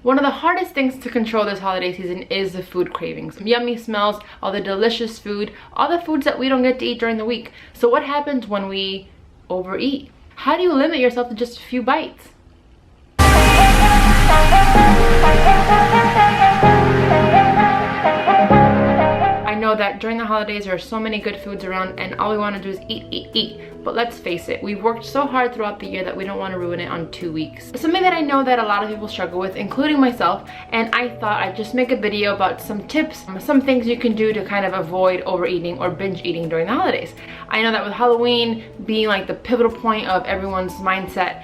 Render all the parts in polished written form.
One of the hardest things to control this holiday season is the food cravings. Yummy smells, all the delicious food, all the foods that we don't get to eat during the week. So what happens when we overeat? How do you limit yourself to just a few bites? I know that during the holidays there are so many good foods around and all we want to do is eat. But let's face it, we've worked so hard throughout the year that we don't want to ruin it on 2 weeks. Something that I know that a lot of people struggle with, including myself, and I thought I'd just make a video about some tips, some things you can do to kind of avoid overeating or binge eating during the holidays. I know that with Halloween being like the pivotal point of everyone's mindset,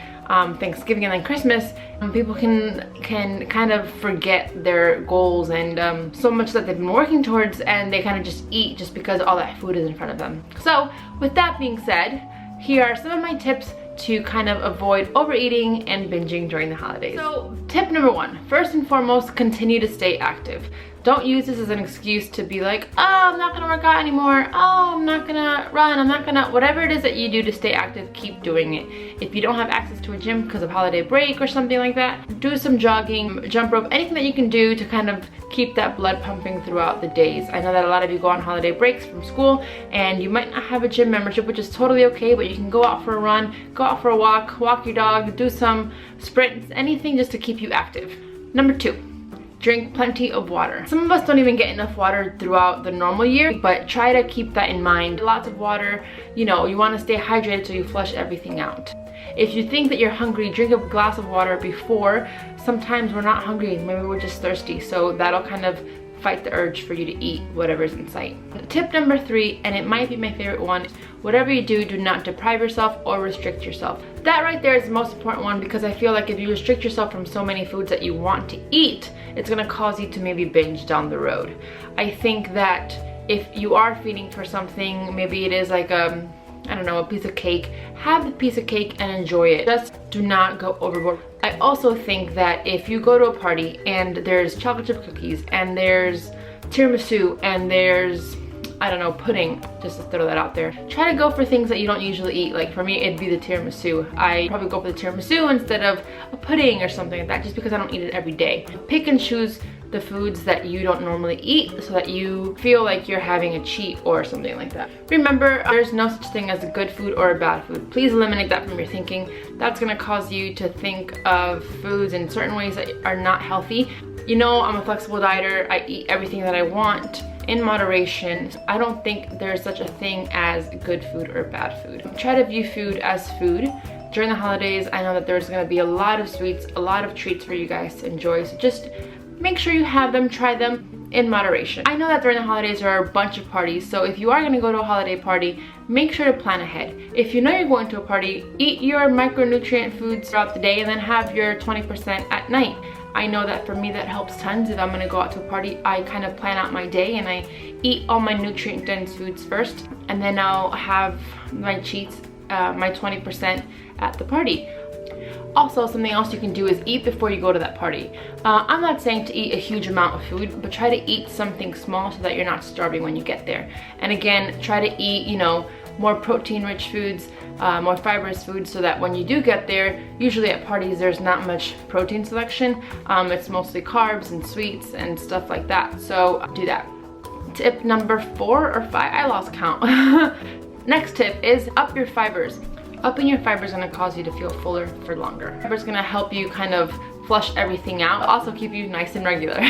Thanksgiving and then Christmas, people can kind of forget their goals and so much that they've been working towards, and they kind of just eat just because all that food is in front of them. So with that being said, here are some of my tips to kind of avoid overeating and binging during the holidays. So tip number 1, first and foremost, continue to stay active. Don't use this as an excuse to be like, oh, I'm not gonna work out anymore. Oh, I'm not gonna run. I'm not gonna, whatever it is that you do to stay active, keep doing it. If you don't have access to a gym because of holiday break or something like that, do some jogging, jump rope, anything that you can do to kind of keep that blood pumping throughout the days. I know that a lot of you go on holiday breaks from school and you might not have a gym membership, which is totally okay, but you can go out for a run, go out for a walk, walk your dog, do some sprints, anything just to keep you active. Number 2. Drink plenty of water. Some of us don't even get enough water throughout the normal year, but try to keep that in mind. Lots of water, you know, you want to stay hydrated so you flush everything out. If you think that you're hungry, drink a glass of water before. Sometimes we're not hungry, maybe we're just thirsty, so that'll kind of fight the urge for you to eat whatever's in sight. Tip number 3, and it might be my favorite one, whatever you do, do not deprive yourself or restrict yourself. That right there is the most important one, because I feel like if you restrict yourself from so many foods that you want to eat, it's gonna cause you to maybe binge down the road. I think that if you are feeding for something, maybe it is like I don't know, a piece of cake, have the piece of cake and enjoy it. Just do not go overboard. I also think that if you go to a party and there's chocolate chip cookies and there's tiramisu and there's, I don't know, pudding, just to throw that out there, try to go for things that you don't usually eat. Like for me, it'd be the tiramisu. I probably go for the tiramisu instead of a pudding or something like that, just because I don't eat it every day. Pick and choose the foods that you don't normally eat so that you feel like you're having a cheat or something like that. Remember, there's no such thing as a good food or a bad food. Please eliminate that from your thinking. That's gonna cause you to think of foods in certain ways that are not healthy. You know, I'm a flexible dieter. I eat everything that I want in moderation. I don't think there's such a thing as good food or bad food. Try to view food as food. During the holidays, I know that there's gonna be a lot of sweets, a lot of treats for you guys to enjoy. So just make sure you have them, try them in moderation. I know that during the holidays there are a bunch of parties, so if you are gonna go to a holiday party, make sure to plan ahead. If you know you're going to a party, eat your micronutrient foods throughout the day and then have your 20% at night. I know that for me that helps tons. If I'm gonna go out to a party, I kind of plan out my day and I eat all my nutrient dense foods first, and then I'll have my cheats, my 20% at the party. Also, something else you can do is eat before you go to that party. I'm not saying to eat a huge amount of food, but try to eat something small so that you're not starving when you get there. And again, try to eat, you know, more protein-rich foods, more fibrous foods, so that when you do get there, usually at parties there's not much protein selection. It's mostly carbs and sweets and stuff like that. So do that. Tip number 4 or 5, I lost count. Next tip is up your fibers. Upping your fiber is going to cause you to feel fuller for longer. Fiber is going to help you kind of flush everything out, but also keep you nice and regular.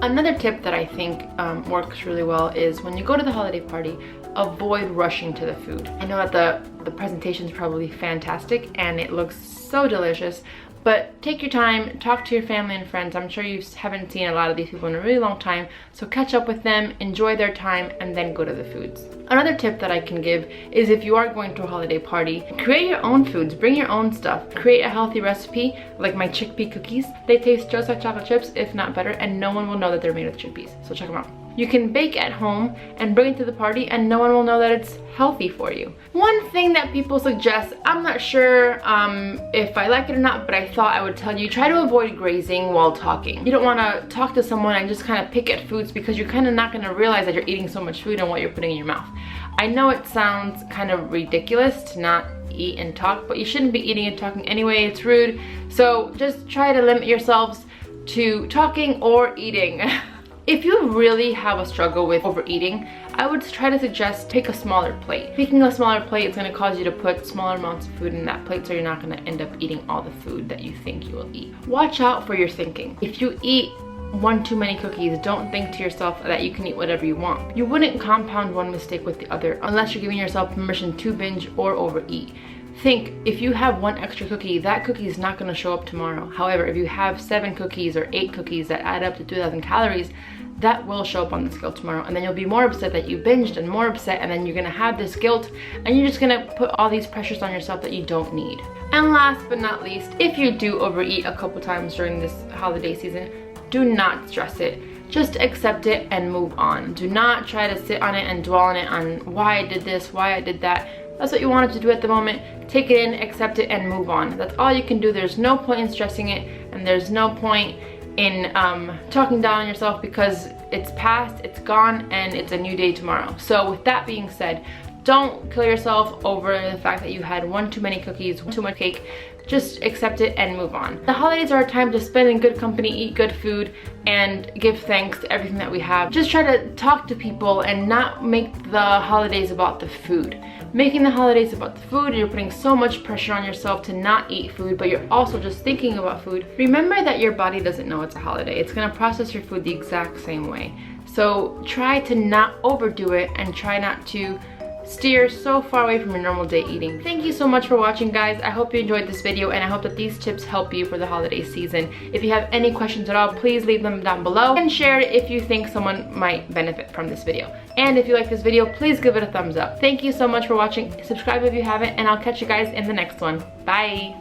Another tip that I think works really well is when you go to the holiday party, avoid rushing to the food. I know that the presentation is probably fantastic and it looks so delicious, but take your time, talk to your family and friends. I'm sure you haven't seen a lot of these people in a really long time, so catch up with them, enjoy their time, and then go to the foods. Another tip that I can give is if you are going to a holiday party, create your own foods, bring your own stuff. Create a healthy recipe, like my chickpea cookies. They taste just like chocolate chips, if not better, and no one will know that they're made with chickpeas, so check them out. You can bake at home and bring it to the party and no one will know that it's healthy for you. One thing that people suggest, I'm not sure if I like it or not, but I thought I would tell you, try to avoid grazing while talking. You don't want to talk to someone and just kind of pick at foods, because you're kind of not going to realize that you're eating so much food and what you're putting in your mouth. I know it sounds kind of ridiculous to not eat and talk, but you shouldn't be eating and talking anyway. It's rude. So just try to limit yourselves. to talking or eating. If you really have a struggle with overeating, I would try to suggest pick a smaller plate. Picking a smaller plate is going to cause you to put smaller amounts of food in that plate, so you're not going to end up eating all the food that you think you will eat. Watch out for your thinking. If you eat one too many cookies, don't think to yourself that you can eat whatever you want. You wouldn't compound one mistake with the other unless you're giving yourself permission to binge or overeat. Think, if you have one extra cookie, that cookie is not going to show up tomorrow. However, if you have 7 cookies or 8 cookies that add up to 2,000 calories, that will show up on the scale tomorrow, and then you'll be more upset that you binged and more upset, and then you're gonna have this guilt and you're just gonna put all these pressures on yourself that you don't need. And last but not least, if you do overeat a couple times during this holiday season, do not stress it. Just accept it and move on. Do not try to sit on it and dwell on it on why I did this, why I did that. That's what you wanted to do at the moment. Take it in, accept it, and move on. That's all you can do. There's no point in stressing it, and there's no point in talking down on yourself, because it's past, it's gone, and it's a new day tomorrow. So with that being said, don't kill yourself over the fact that you had one too many cookies, too much cake. Just accept it and move on. The holidays are a time to spend in good company, eat good food, and give thanks to everything that we have. Just try to talk to people and not make the holidays about the food. Making the holidays about the food, you're putting so much pressure on yourself to not eat food, but you're also just thinking about food. Remember that your body doesn't know it's a holiday. It's gonna process your food the exact same way. So try to not overdo it and try not to steer so far away from your normal day eating. Thank you so much for watching, guys. I hope you enjoyed this video, and I hope that these tips help you for the holiday season. If you have any questions at all, please leave them down below and share it if you think someone might benefit from this video. And if you like this video, please give it a thumbs up. Thank you so much for watching. Subscribe if you haven't, and I'll catch you guys in the next one. Bye.